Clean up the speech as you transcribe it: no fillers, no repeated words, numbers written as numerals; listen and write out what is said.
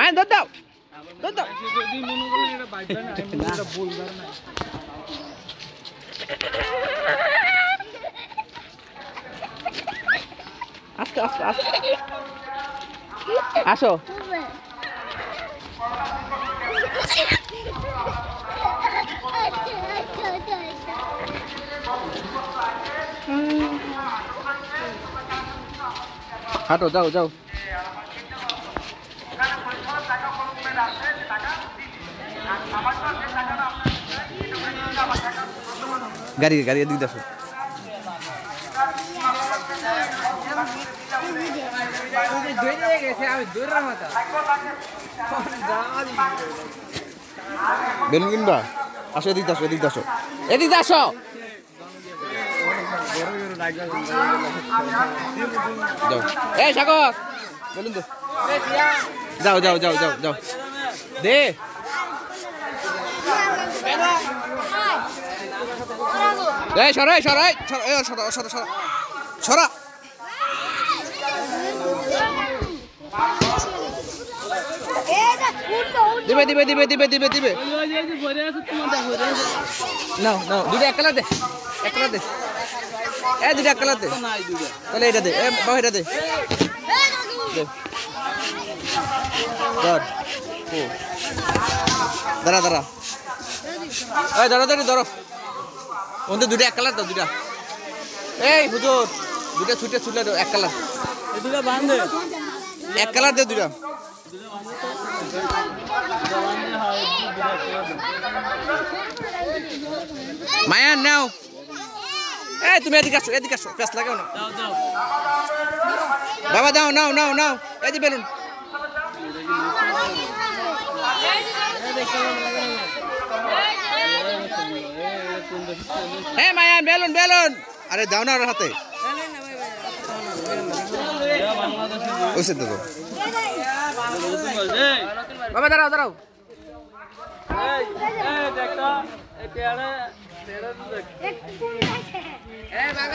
মায়ের দুধ দাও দুধ দাও আস্তে আস্তে আস্তে আসো হাঁটো যাও যাও গাড়ি গাড়ি এদিকে দেখো বেলুন কিনবা আসো এদিকে আসো এদিকে আসো এদিকে আসো যাও এই সাগর বেলুন দে যাও যাও যাও যাও যাও দে এই সরাই সরাই সরা সরা সরা সরা দিবে দিবে দিবে দিবে দিবে দিবে নাও নাও দুটো এক কালার দে এক কালার দে এ দুটো এক কালার দে তাহলে এটা দে এ বাবা এটা দে ধর ও দাঁড়া দাঁড়া এই দাঁড়া দাঁড়ি ধরো ওদের দুটো এক কালার দাও দুটা এই হুজুর দুটা ছুটে ছুটলে এক কালার দুটা বাঁধে এক কালার দে দুটা মায়া নাও এই তুমি এদিকে আসো প্যাস লাগাও না বাবা দাও নাও নাও নাও এই যে বেলুন হ্যাঁ মায়া বেলুন বেলুন আরে দাও না ওর হাতে ওইসে তো বাবা দাঁড়াও দাঁড়াও